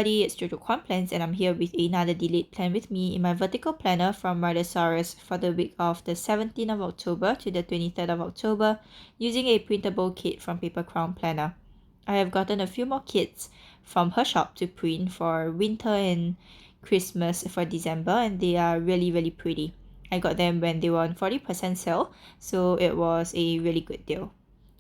everybody, it's Jojo Kwan Plans and I'm here with another delayed plan with me in my vertical planner from Ridersaurus for the week of the 17th of October to the 23rd of October using a printable kit from papercrownplanner. I have gotten a few more kits from her shop to print for winter and Christmas for December, and they are really pretty. I got them when they were on 40% sale, so it was a really good deal.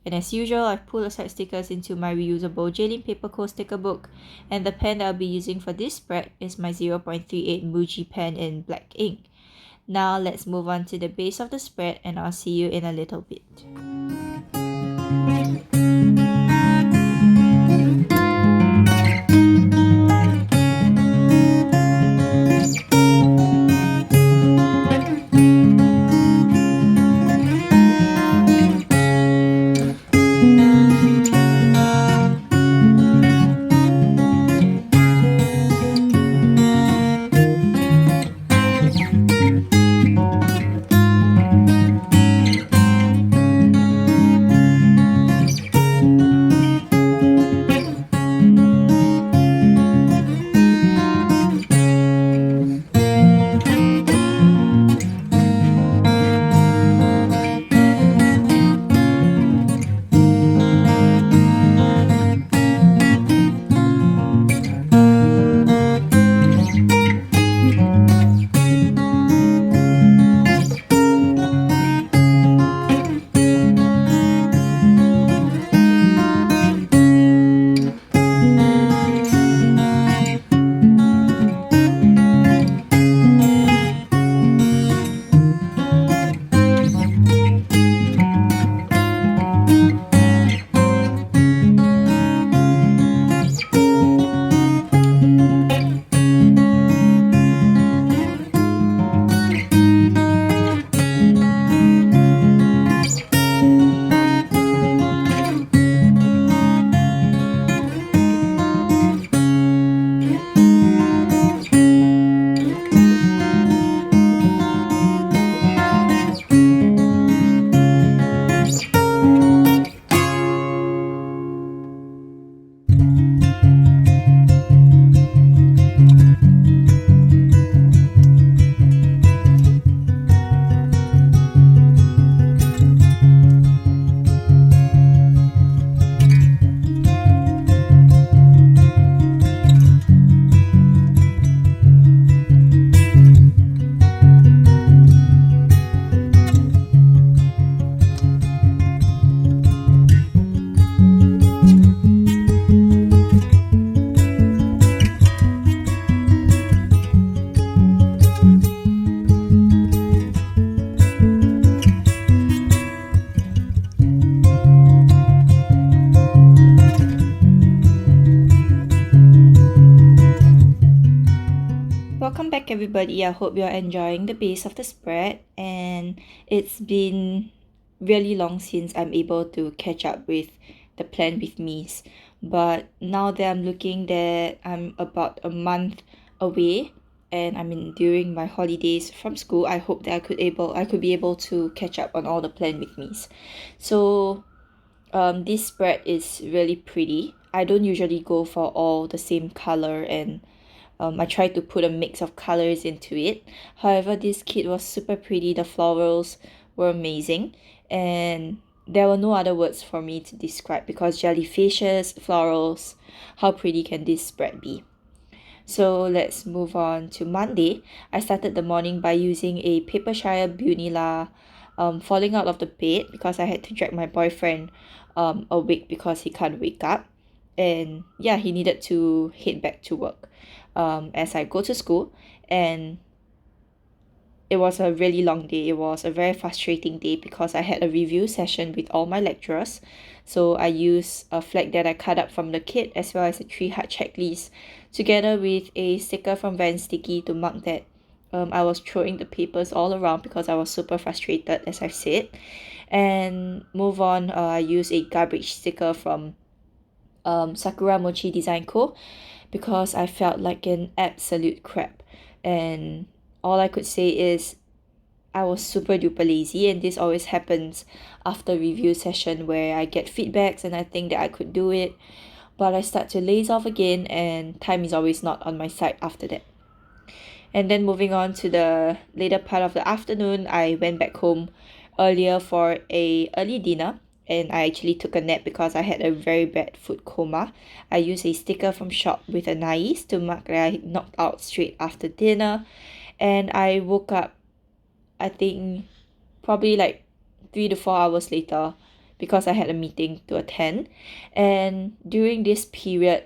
And as usual, I've pulled aside stickers into my reusable Jaylin Paper Co sticker book, and the pen that I'll be using for this spread is my 0.38 Muji pen in black ink. Now let's move on to the base of the spread, and I'll see you in a little bit. Welcome back everybody. I hope you're enjoying the base of the spread, and it's been really long since I'm able to catch up with the plan with me's, but now that I'm looking that I'm about a month away and I'm in during my holidays from school, I hope that I could be able to catch up on all the plan with me's. So this spread is really pretty. I don't usually go for all the same color, and I tried to put a mix of colors into it. However, this kit was super pretty. The florals were amazing, and there were no other words for me to describe, because jellyfishes, florals, how pretty can this spread be? So let's move on to Monday. I started the morning by using a Papershire Bunila falling out of the bed, because I had to drag my boyfriend awake because he can't wake up. And yeah, he needed to head back to work as I go to school. And it was a really long day. It was a very frustrating day because I had a review session with all my lecturers. So I used a flag that I cut up from the kit, as well as a 3-heart checklist, together with a sticker from Van Sticky to mark that I was throwing the papers all around because I was super frustrated, as I've said. And move on, I used a garbage sticker from Sakura Mochi Design Co. because I felt like an absolute crap. And all I could say is I was super duper lazy, and this always happens after review session where I get feedbacks and I think that I could do it, but I start to laze off again and time is always not on my side after that. And then moving on to the later part of the afternoon, I went back home earlier for a early dinner, and I actually took a nap because I had a very bad food coma. I used a sticker from shop with a nice to mark that I knocked out straight after dinner, and I woke up, I think probably like 3 to 4 hours later because I had a meeting to attend. And during this period,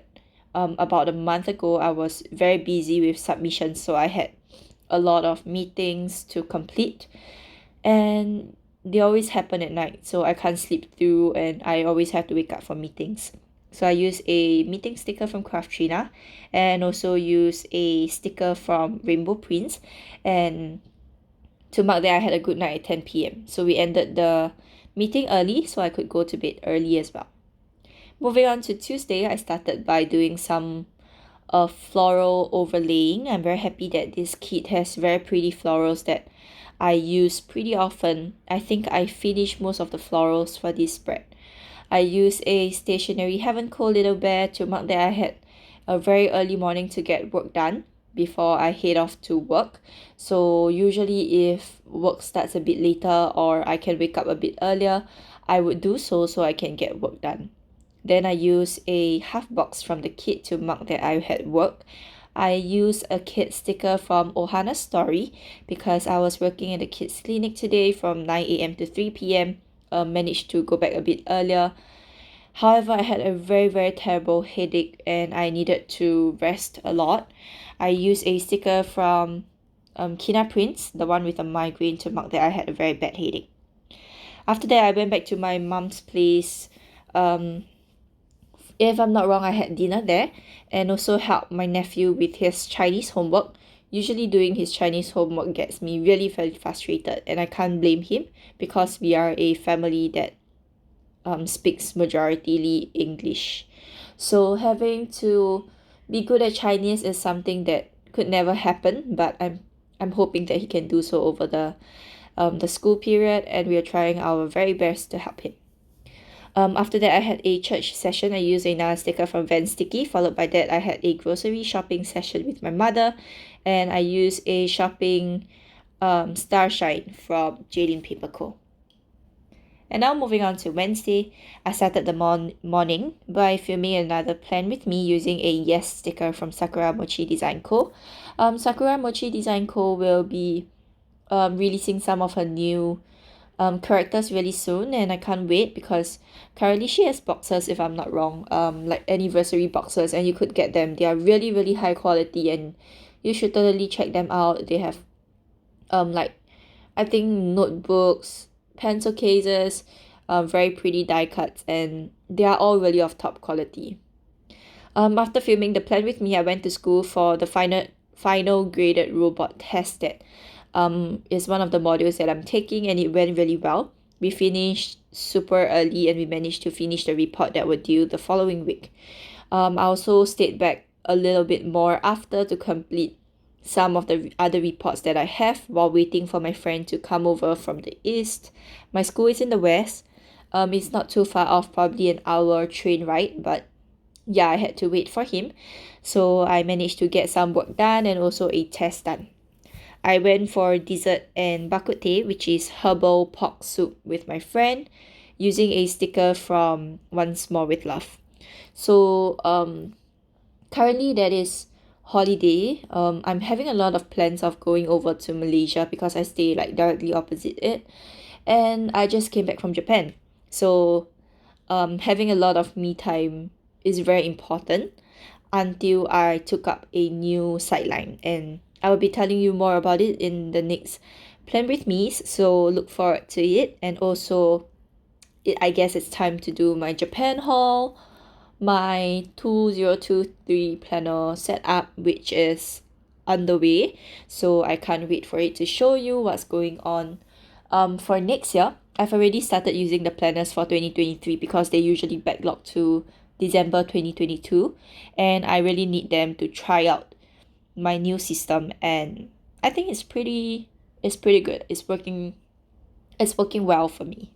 about a month ago, I was very busy with submissions, so I had a lot of meetings to complete, and they always happen at night, so I can't sleep through and I always have to wake up for meetings. So I use a meeting sticker from Craftrina and also use a sticker from Rainbow Prints, and to mark that I had a good night at 10 p.m. So we ended the meeting early so I could go to bed early as well. Moving on to Tuesday, I started by doing some floral overlaying. I'm very happy that this kit has very pretty florals that I use pretty often. I think I finished most of the florals for this spread. I use a stationery Heaven Co little bear to mark that I had a very early morning to get work done before I head off to work. So usually if work starts a bit later or I can wake up a bit earlier, I would do so I can get work done. Then I use a half box from the kit to mark that I had work. I use a kid sticker from Ohana's Story because I was working at the kids clinic today from 9 a.m. to 3 p.m. Managed to go back a bit earlier. However, I had a very terrible headache and I needed to rest a lot. I used a sticker from Kina Prints, the one with a migraine, to mark that I had a very bad headache. After that, I went back to my mom's place. If I'm not wrong, I had dinner there and also helped my nephew with his Chinese homework. Usually doing his Chinese homework gets me really very frustrated, and I can't blame him because we are a family that speaks majoritarily English. So having to be good at Chinese is something that could never happen, but I'm hoping that he can do so over the school period, and we are trying our very best to help him. After that, I had a church session. I used another sticker from Van Sticky. Followed by that, I had a grocery shopping session with my mother, and I used a shopping Starshine from Jadine Paper Co. And now moving on to Wednesday, I started the morning by filming another plan with me using a yes sticker from Sakura Mochi Design Co. Sakura Mochi Design Co. will be releasing some of her new characters really soon, and I can't wait because currently she has boxes, if I'm not wrong, like anniversary boxes, and you could get them. They are really high quality and you should totally check them out. They have like I think notebooks, pencil cases, very pretty die cuts, and they are all really of top quality. After filming the plan with me, I went to school for the final graded robot test that is one of the modules that I'm taking, and it went really well. We finished super early and we managed to finish the report that would due the following week. I also stayed back a little bit more after to complete some of the other reports that I have while waiting for my friend to come over from the east. My school is in the west. It's not too far off, probably an hour train ride, but yeah, I had to wait for him. So I managed to get some work done and also a test done. I went for dessert and bak kut teh, which is herbal pork soup with my friend, using a sticker from Once More with Love. So currently that is holiday. I'm having a lot of plans of going over to Malaysia because I stay like directly opposite it, and I just came back from Japan. So having a lot of me time is very important until I took up a new sideline, and I will be telling you more about it in the next plan with me, so look forward to it. And also I guess it's time to do my Japan haul, my 2023 planner setup, which is underway, so I can't wait for it to show you what's going on. For next year, I've already started using the planners for 2023 because they usually backlog to December 2022, and I really need them to try out my new system, and I think it's pretty good. It's working well for me.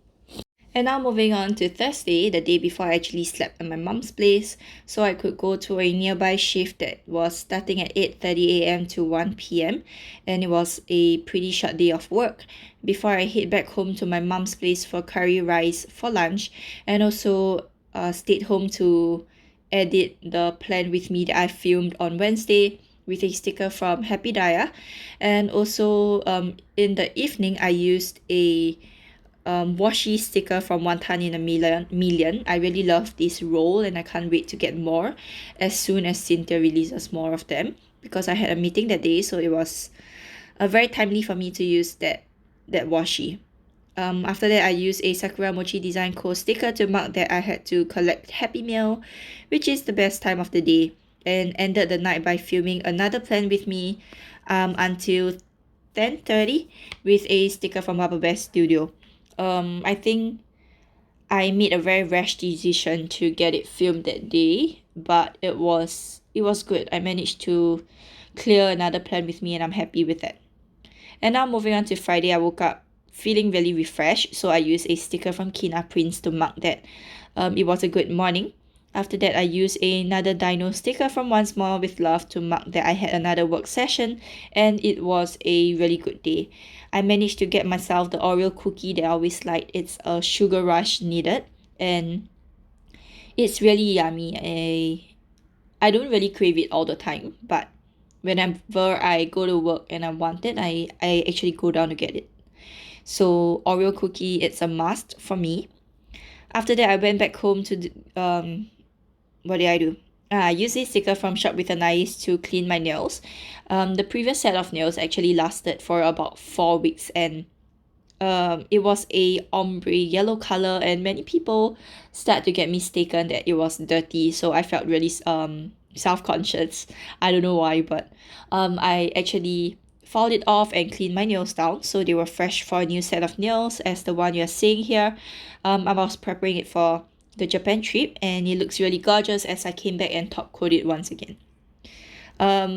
And now moving on to Thursday, the day before I actually slept at my mom's place, so I could go to a nearby shift that was starting at 8:30 a.m. to 1 p.m. and it was a pretty short day of work before I head back home to my mom's place for curry rice for lunch, and also stayed home to edit the plan with me that I filmed on Wednesday with a sticker from Happy Daya. And also in the evening I used a washi sticker from One Ton in a Million. I really love this roll and I can't wait to get more as soon as Cynthia releases more of them, because I had a meeting that day, so it was very timely for me to use that washi. After that, I used a Sakura Mochi Design Co. sticker to mark that I had to collect Happy Meal, which is the best time of the day, and ended the night by filming another plan with me until 10:30 with a sticker from Bubble Bear Studio. I think I made a very rash decision to get it filmed that day, but it was good. I managed to clear another plan with me and I'm happy with that. And now moving on to Friday, I woke up feeling really refreshed, so I used a sticker from Kina Prince to mark that it was a good morning. After that, I used another dino sticker from Once More with Love to mark that I had another work session and it was a really good day. I managed to get myself the Oreo cookie that I always like. It's a sugar rush needed and it's really yummy. I don't really crave it all the time, but whenever I go to work and I want it, I actually go down to get it. So Oreo cookie, it's a must for me. After that, I went back home to what did I do? I used a sticker from Shop with a Nice to clean my nails. The previous set of nails actually lasted for about 4 weeks and it was a ombre yellow color and many people start to get mistaken that it was dirty, so I felt really self-conscious. I don't know why, but I actually filed it off and cleaned my nails down so they were fresh for a new set of nails as the one you're seeing here. I was preparing it for the Japan trip and it looks really gorgeous as I came back and top coat it once again.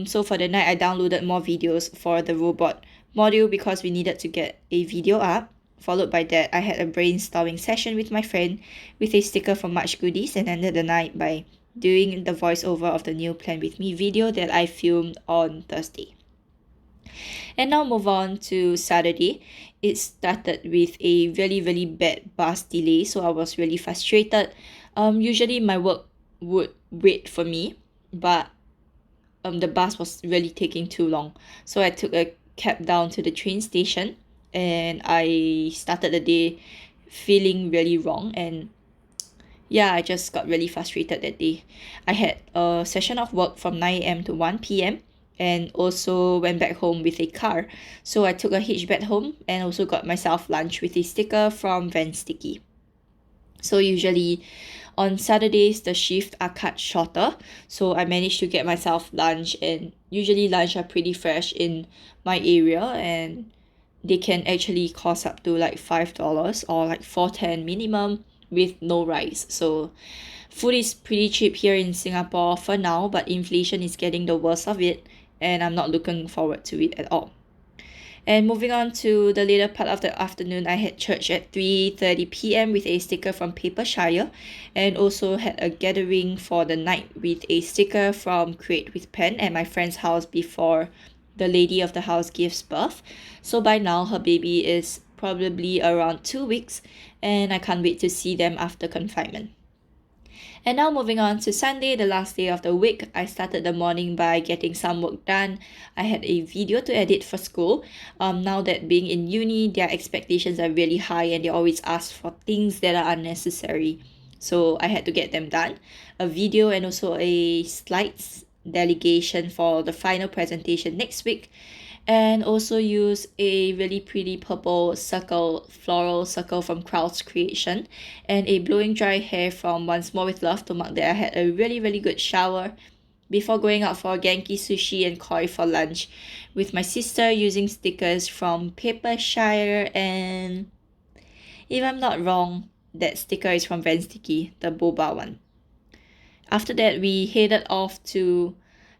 So for the night, I downloaded more videos for the robot module because we needed to get a video up. Followed by that, I had a brainstorming session with my friend with a sticker from Much Goodies and ended the night by doing the voiceover of the new Plan With Me video that I filmed on Thursday. And now move on to Saturday. It started with a really bad bus delay, so I was really frustrated. Usually my work would wait for me, but the bus was really taking too long. So I took a cab down to the train station and I started the day feeling really wrong, and yeah, I just got really frustrated that day. I had a session of work from 9 a.m. to 1 p.m. and also went back home with a car. So I took a hitchback home and also got myself lunch with a sticker from Van Sticky. So usually on Saturdays, the shifts are cut shorter, so I managed to get myself lunch, and usually lunch are pretty fresh in my area and they can actually cost up to like $5 or like $4.10 minimum with no rice. So food is pretty cheap here in Singapore for now, but inflation is getting the worst of it and I'm not looking forward to it at all. And moving on to the later part of the afternoon, I had church at 3:30 p.m. with a sticker from Papershire and also had a gathering for the night with a sticker from Create with Pen at my friend's house before the lady of the house gives birth. So by now her baby is probably around 2 weeks and I can't wait to see them after confinement. And now moving on to Sunday, the last day of the week, I started the morning by getting some work done. I had a video to edit for school. Now that being in uni, their expectations are really high and they always ask for things that are unnecessary. So I had to get them done. A video and also a slides delegation for the final presentation next week, and also use a really pretty purple floral circle from Crowd's Creation and a blowing dry hair from Once More with Love to mark that I had a really good shower before going out for Genki Sushi and Koi for lunch with my sister using stickers from Papershire, and if I'm not wrong, that sticker is from Van Sticky, the boba one. After that, we headed off to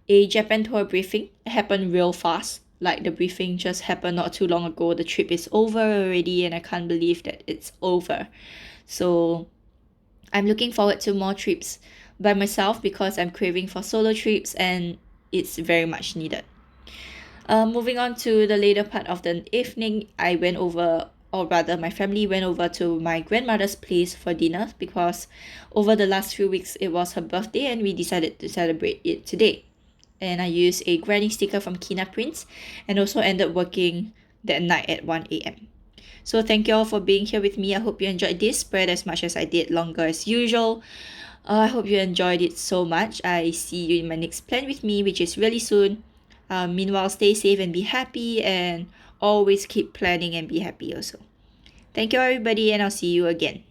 a Japan tour briefing. It happened real fast. like the briefing just happened not too long ago. The trip is over already and I can't believe that it's over. So I'm looking forward to more trips by myself because I'm craving for solo trips and it's very much needed. Moving on to the later part of the evening, I went over, or rather, my family went over to my grandmother's place for dinner because over the last few weeks it was her birthday and we decided to celebrate it today. And I used a granny sticker from Kina Prints and also ended working that night at 1 a.m. So thank you all for being here with me. I hope you enjoyed this spread as much as I did, longer as usual. I hope you enjoyed it so much. I see you in my next plan with me, which is really soon. Meanwhile, stay safe and be happy, and always keep planning and be happy also. Thank you, everybody, and I'll see you again.